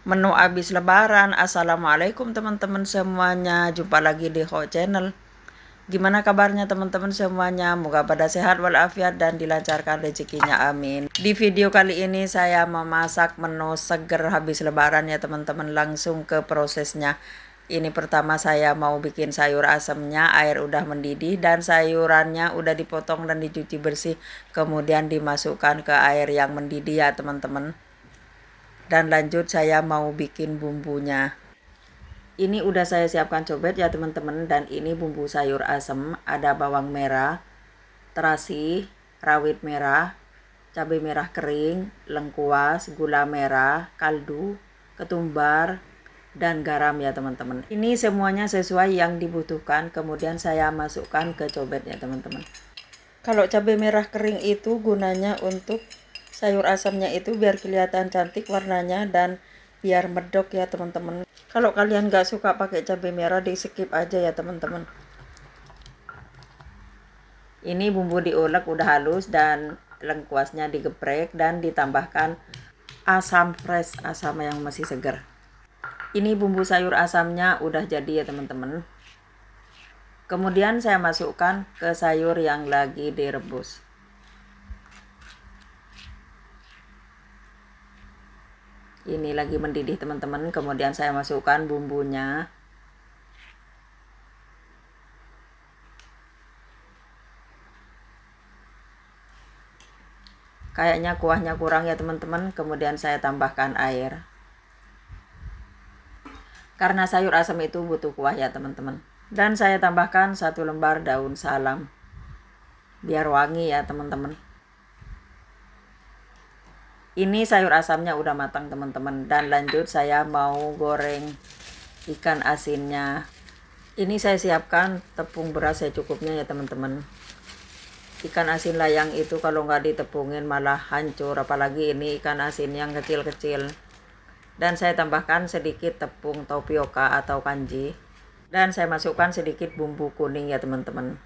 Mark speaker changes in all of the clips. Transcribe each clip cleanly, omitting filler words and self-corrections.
Speaker 1: Menu habis lebaran. Assalamualaikum teman-teman semuanya, jumpa lagi di Ho Channel. Gimana kabarnya teman-teman semuanya? Moga pada sehat walafiat dan dilancarkan rezekinya, amin. Di video kali ini saya memasak menu seger habis lebaran ya teman-teman. Langsung ke prosesnya. Ini pertama saya mau bikin sayur asemnya. Air udah mendidih dan sayurannya udah dipotong dan dicuci bersih, kemudian dimasukkan ke air yang mendidih ya teman-teman. Dan lanjut saya mau bikin bumbunya. Ini udah saya siapkan cobek ya teman-teman, dan ini bumbu sayur asem. Ada bawang merah, terasi, rawit merah, cabai merah kering, lengkuas, gula merah, kaldu, ketumbar, dan garam ya teman-teman. Ini semuanya sesuai yang dibutuhkan, kemudian saya masukkan ke cobek ya teman-teman. Kalau cabai merah kering itu gunanya untuk sayur asamnya itu biar kelihatan cantik warnanya dan biar medok ya teman-teman. Kalau kalian gak suka pakai cabai merah, di skip aja ya teman-teman. Ini bumbu diulek udah halus dan lengkuasnya digeprek dan ditambahkan asam fresh, asam yang masih segar. Ini bumbu sayur asamnya udah jadi ya teman-teman. Kemudian saya masukkan ke sayur yang lagi direbus. Ini lagi mendidih teman-teman, kemudian saya masukkan bumbunya. Kayaknya kuahnya kurang ya teman-teman, kemudian saya tambahkan air. Karena sayur asam itu butuh kuah ya teman-teman. Dan saya tambahkan 1 lembar daun salam. Biar wangi ya teman-teman. Ini sayur asamnya udah matang teman-teman, dan lanjut saya mau goreng ikan asinnya. Ini saya siapkan tepung beras secukupnya ya teman-teman. Ikan asin layang itu kalau nggak ditepungin malah hancur, apalagi ini ikan asin yang kecil-kecil. Dan saya tambahkan sedikit tepung tapioka atau kanji, dan saya masukkan sedikit bumbu kuning ya teman-teman.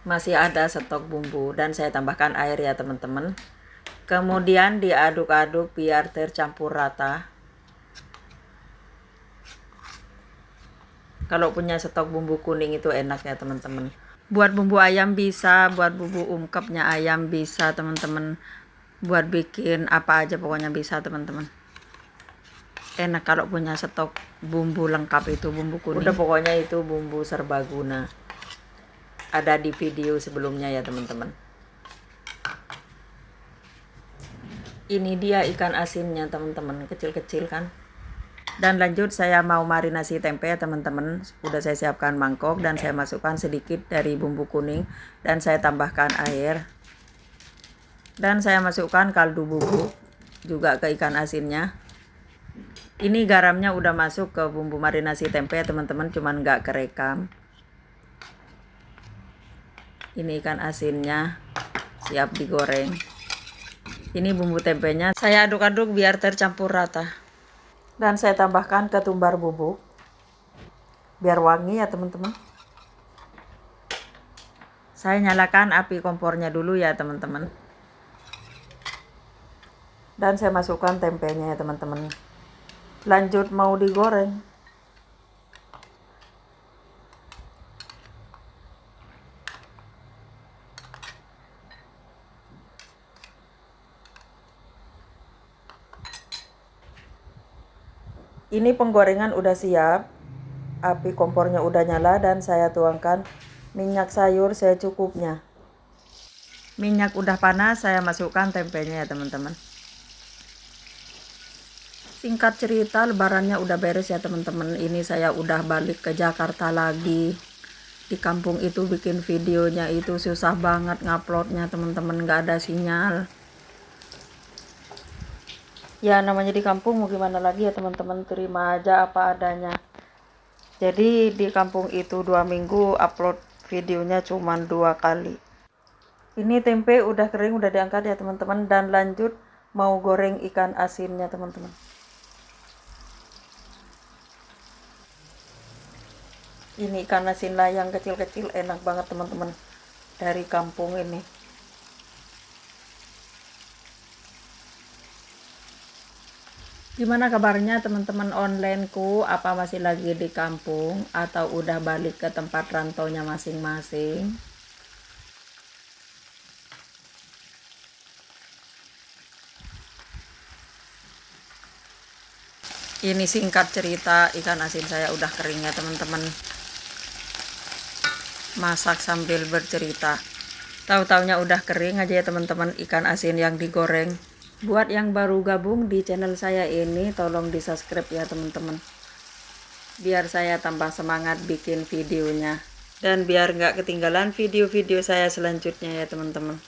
Speaker 1: Masih ada stok bumbu, dan saya tambahkan air ya teman-teman. Kemudian diaduk-aduk biar tercampur rata. Kalau punya stok bumbu kuning itu enak ya teman-teman. Buat bumbu ayam bisa, buat bumbu ungkepnya ayam bisa teman-teman. Buat bikin apa aja pokoknya bisa teman-teman. Enak kalau punya stok bumbu lengkap itu bumbu kuning. Udah pokoknya itu bumbu serbaguna. Ada di video sebelumnya ya teman-teman. Ini dia ikan asinnya teman-teman, kecil-kecil kan. Dan lanjut saya mau marinasi tempe ya teman-teman. Udah saya siapkan mangkok dan saya masukkan sedikit dari bumbu kuning dan saya tambahkan air. Dan saya masukkan kaldu bubuk juga ke ikan asinnya. Ini garamnya udah masuk ke bumbu marinasi tempe ya teman-teman, cuman nggak kerekam. Ini ikan asinnya siap digoreng. Ini bumbu tempenya saya aduk-aduk biar tercampur rata. Dan saya tambahkan ketumbar bubuk biar wangi ya teman-teman. Saya nyalakan api kompornya dulu ya teman-teman. Dan saya masukkan tempenya ya teman-teman. Lanjut mau digoreng. Ini penggorengan udah siap. Api kompornya udah nyala dan saya tuangkan minyak sayur secukupnya. Minyak udah panas, saya masukkan tempenya ya teman-teman. Singkat cerita, lebarannya udah beres ya teman-teman. Ini saya udah balik ke Jakarta lagi. Di kampung itu bikin videonya itu susah banget nguploadnya teman-teman, nggak ada sinyal. Ya namanya di kampung mau gimana lagi ya teman-teman, terima aja apa adanya. Jadi di kampung itu 2 minggu upload videonya cuma 2 kali. Ini tempe udah kering, udah diangkat ya teman-teman, dan lanjut mau goreng ikan asinnya teman-teman. Ini ikan asin layang kecil-kecil, enak banget teman-teman, dari kampung ini. Gimana kabarnya teman-teman onlineku? Apa masih lagi di kampung atau udah balik ke tempat rantaunya masing-masing? Ini singkat cerita, ikan asin saya udah kering ya teman-teman. Masak sambil bercerita. Tahu-taunya udah kering aja ya teman-teman ikan asin yang digoreng. Buat yang baru gabung di channel saya ini, tolong di subscribe ya teman-teman, biar saya tambah semangat bikin videonya, dan biar nggak ketinggalan video-video saya selanjutnya ya teman-teman.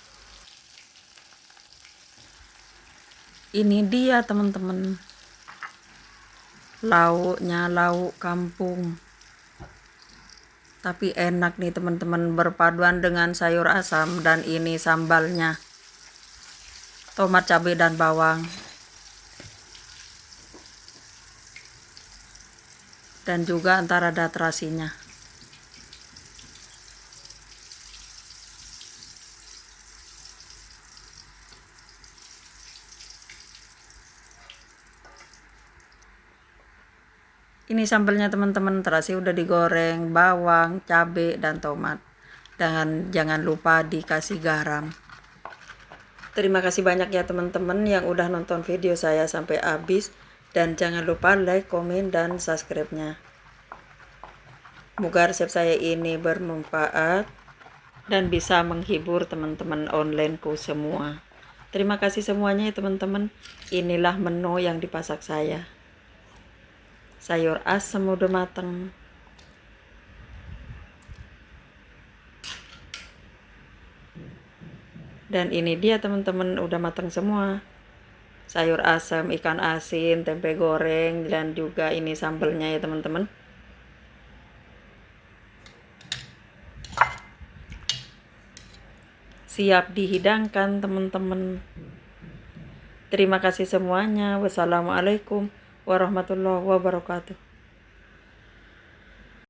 Speaker 1: Ini dia teman-teman, lauknya lauk kampung, tapi enak nih teman-teman, berpaduan dengan sayur asam, dan ini sambalnya tomat, cabai, dan bawang, dan juga antara ada terasinya. Ini sambalnya teman-teman, terasi udah digoreng, bawang, cabai, dan tomat. Dan jangan lupa dikasih garam. Terima kasih banyak ya teman-teman yang udah nonton video saya sampai habis. Dan jangan lupa like, komen, dan subscribe-nya. Moga resep saya ini bermanfaat dan bisa menghibur teman-teman onlineku semua. Terima kasih semuanya ya teman-teman. Inilah menu yang dipasak saya. Sayur asam udah matang. Dan ini dia teman-teman, udah matang semua. Sayur asam, ikan asin, tempe goreng, dan juga ini sambalnya ya teman-teman. Siap dihidangkan teman-teman. Terima kasih semuanya. Wassalamualaikum warahmatullahi wabarakatuh.